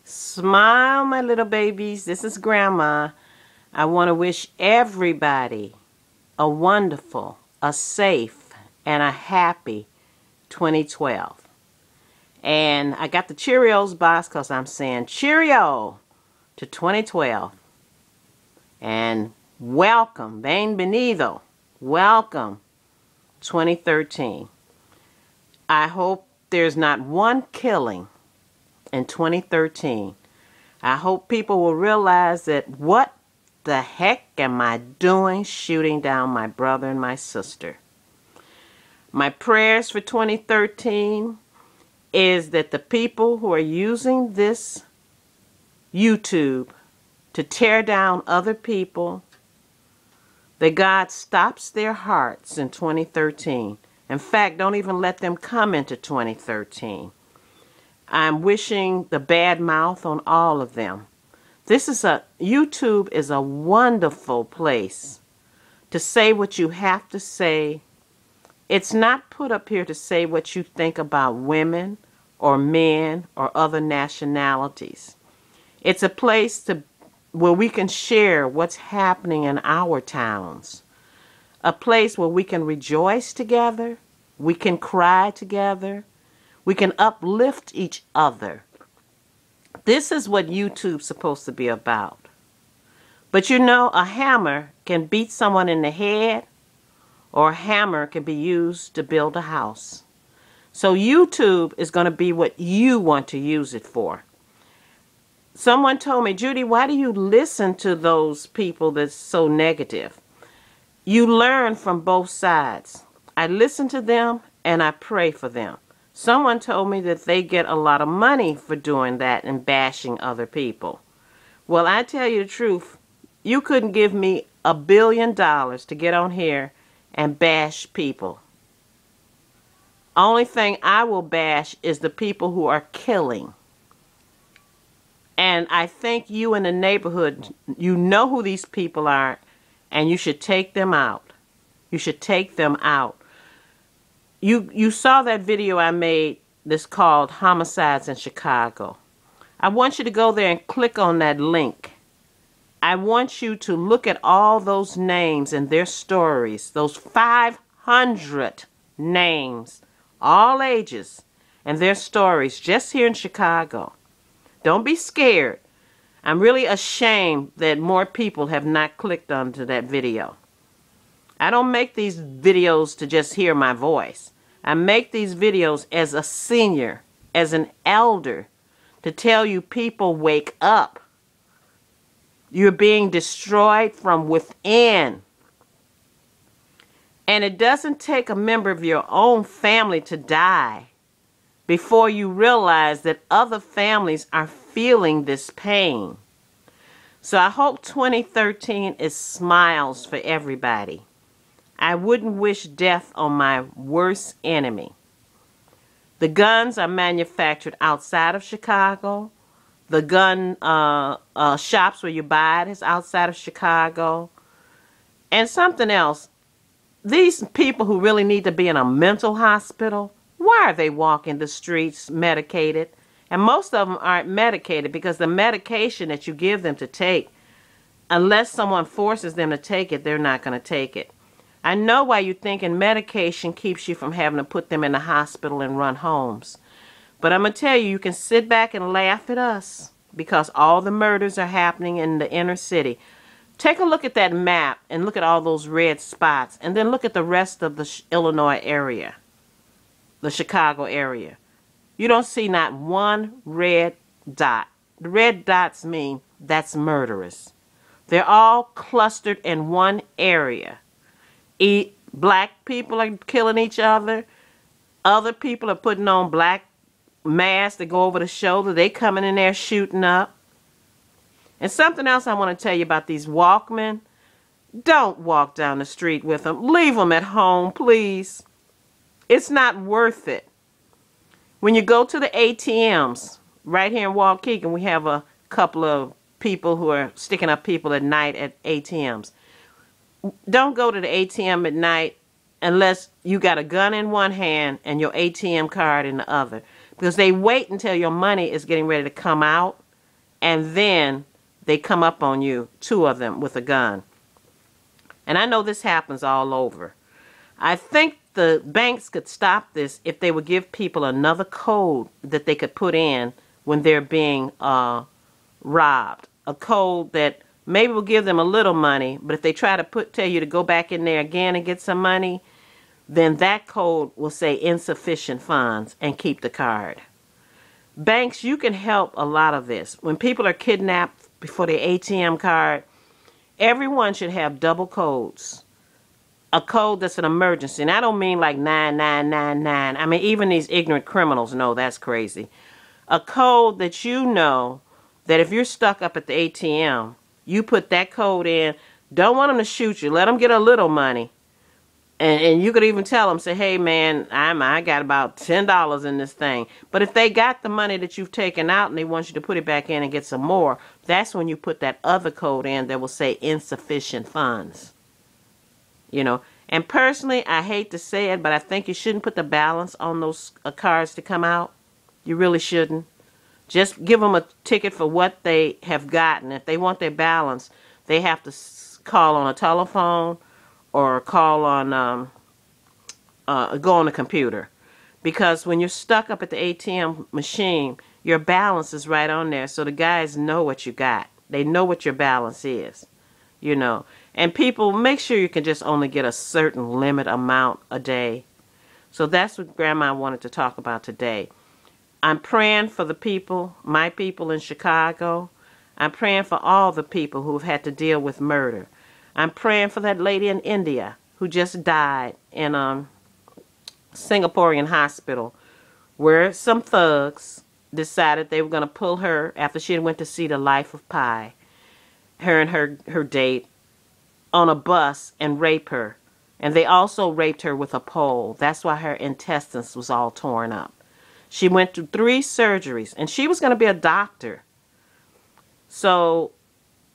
Smile, my little babies. This is Grandma. I want to wish everybody a wonderful, a safe, and a happy 2012. And I got the Cheerios box because I'm saying Cheerio to 2012. And welcome, bienvenido, welcome 2013. I hope there's not one killing in 2013. I hope people will realize that what the heck am I doing shooting down my brother and my sister? My prayers for 2013 is that the people who are using this YouTube to tear down other people, that God stops their hearts in 2013. In fact, don't even let them come into 2013. I'm wishing the bad mouth on all of them. YouTube is a wonderful place to say what you have to say. It's not put up here to say what you think about women or men or other nationalities. It's a place where we can share what's happening in our towns. A place where we can rejoice together, we can cry together, we can uplift each other. This is what YouTube's supposed to be about. But you know, a hammer can beat someone in the head, or a hammer can be used to build a house. So YouTube is going to be what you want to use it for. Someone told me, Judy, why do you listen to those people that's so negative? You learn from both sides. I listen to them and I pray for them. Someone told me that they get a lot of money for doing that and bashing other people. Well, I tell you the truth, you couldn't give me $1 billion to get on here and bash people. Only thing I will bash is the people who are killing. And I think you in the neighborhood, you know who these people are, and you should take them out. You should take them out. You saw that video I made that's called Homicides in Chicago. I want you to go there and click on that link. I want you to look at all those names and their stories, those 500 names, all ages, and their stories just here in Chicago. Don't be scared. I'm really ashamed that more people have not clicked onto that video. I don't make these videos to just hear my voice. I make these videos as a senior, as an elder, to tell you people wake up. You're being destroyed from within. And it doesn't take a member of your own family to die before you realize that other families are feeling this pain. So I hope 2013 is smiles for everybody. I wouldn't wish death on my worst enemy. The guns are manufactured outside of Chicago. The gun shops where you buy it is outside of Chicago. And something else, these people who really need to be in a mental hospital, why are they walking the streets medicated? And most of them aren't medicated because the medication that you give them to take, unless someone forces them to take it, they're not going to take it. I know why you're thinking medication keeps you from having to put them in the hospital and run homes. But I'm going to tell you, you can sit back and laugh at us because all the murders are happening in the inner city. Take a look at that map and look at all those red spots, and then look at the rest of the Illinois area, the Chicago area. You don't see not one red dot. The red dots mean that's murderers. They're all clustered in one area. Black people are killing each other. Other people are putting on black masks that go over the shoulder. They coming in there shooting up. And something else I want to tell you about these Walkmen. Don't walk down the street with them. Leave them at home, please. It's not worth it. When you go to the ATMs, right here in Waukegan, we have a couple of people who are sticking up people at night at ATMs. Don't go to the ATM at night unless you got a gun in one hand and your ATM card in the other. Because they wait until your money is getting ready to come out and then they come up on you, two of them with a gun. And I know this happens all over. I think the banks could stop this if they would give people another code that they could put in when they're being robbed. A code that maybe will give them a little money, but if they try to tell you to go back in there again and get some money, then that code will say insufficient funds and keep the card. Banks, you can help a lot of this. When people are kidnapped before their ATM card, everyone should have double codes. A code that's an emergency. And I don't mean like 9999. I mean, even these ignorant criminals know that's crazy. A code that you know that if you're stuck up at the ATM, you put that code in. Don't want them to shoot you. Let them get a little money. And you could even tell them, say, hey, man, I got about $10 in this thing. But if they got the money that you've taken out and they want you to put it back in and get some more, that's when you put that other code in that will say insufficient funds. You know, and personally, I hate to say it, but I think you shouldn't put the balance on those cards to come out. You really shouldn't. Just give them a ticket for what they have gotten. If they want their balance, they have to call on a telephone or call on, go on a computer. Because when you're stuck up at the ATM machine, your balance is right on there. So the guys know what you got. They know what your balance is, you know. And people, make sure you can just only get a certain limit amount a day. So that's what Grandma wanted to talk about today. I'm praying for the people, my people in Chicago. I'm praying for all the people who have had to deal with murder. I'm praying for that lady in India who just died in a Singaporean hospital where some thugs decided they were going to pull her after she had went to see The Life of Pi, her and her date, on a bus and rape her. And they also raped her with a pole. That's why her intestines was all torn up. She went through 3 surgeries, and she was going to be a doctor. So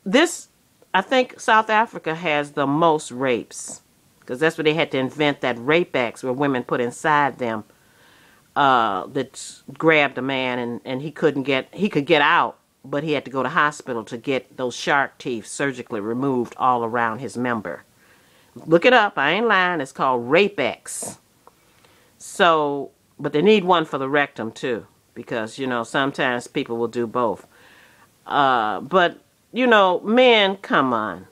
this, I think South Africa has the most rapes, because that's where they had to invent that rape axe where women put inside them that grabbed a man, and he could get out, but he had to go to hospital to get those shark teeth surgically removed all around his member. Look it up. I ain't lying. It's called Rape X. So, but they need one for the rectum too, because, you know, sometimes people will do both. But, you know, men, come on.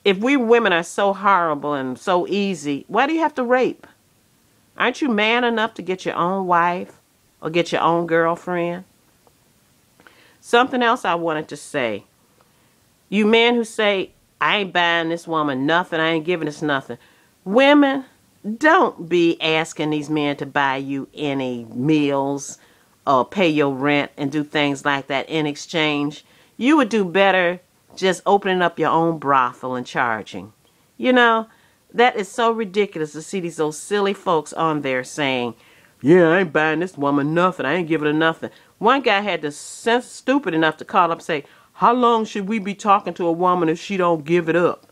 If we women are so horrible and so easy, why do you have to rape? Aren't you man enough to get your own wife or get your own girlfriend? Something else I wanted to say. You men who say, I ain't buying this woman nothing, I ain't giving this nothing. Women, don't be asking these men to buy you any meals or pay your rent and do things like that in exchange. You would do better just opening up your own brothel and charging. You know, that is so ridiculous to see those silly folks on there saying, yeah, I ain't buying this woman nothing, I ain't giving her nothing. One guy had the sense stupid enough to call up and say, how long should we be talking to a woman if she don't give it up?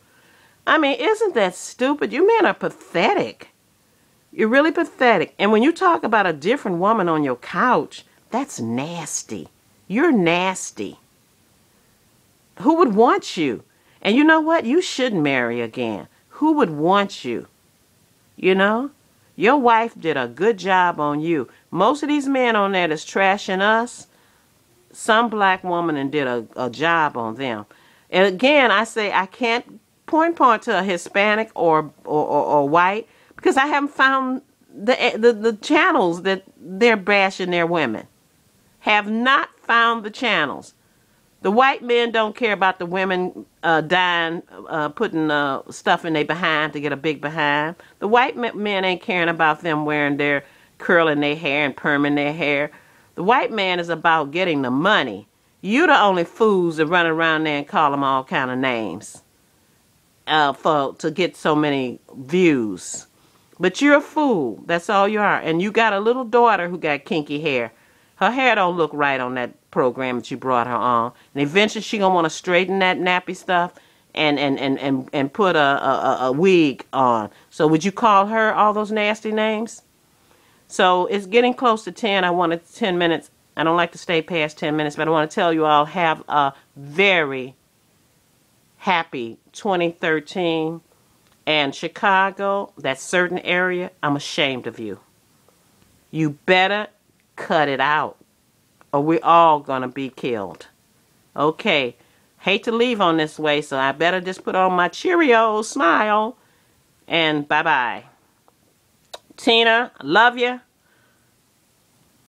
I mean, isn't that stupid? You men are pathetic. You're really pathetic. And when you talk about a different woman on your couch, that's nasty. You're nasty. Who would want you? And you know what? You shouldn't marry again. Who would want you? You know? Your wife did a good job on you. Most of these men on there that's trashing us, some black woman and did a job on them. And again, I say I can't point to a Hispanic or white because I haven't found the channels that they're bashing their women. Have not found the channels. The white men don't care about the women dying, putting stuff in their behind to get a big behind. The white men ain't caring about them wearing their, curling their hair and perming their hair. The white man is about getting the money. You the only fools that run around there and call them all kind of names to get so many views. But you're a fool. That's all you are. And you got a little daughter who got kinky hair. Her hair don't look right on that program that you brought her on. And eventually she gonna want to straighten that nappy stuff and put a wig on. So would you call her all those nasty names? So it's getting close to 10. I wanted 10 minutes. I don't like to stay past 10 minutes, but I want to tell you all have a very happy 2013. And Chicago, that certain area, I'm ashamed of you. You better cut it out, or we're all going to be killed. Okay, hate to leave on this way, so I better just put on my Cheerio smile, and bye-bye. Tina, love you.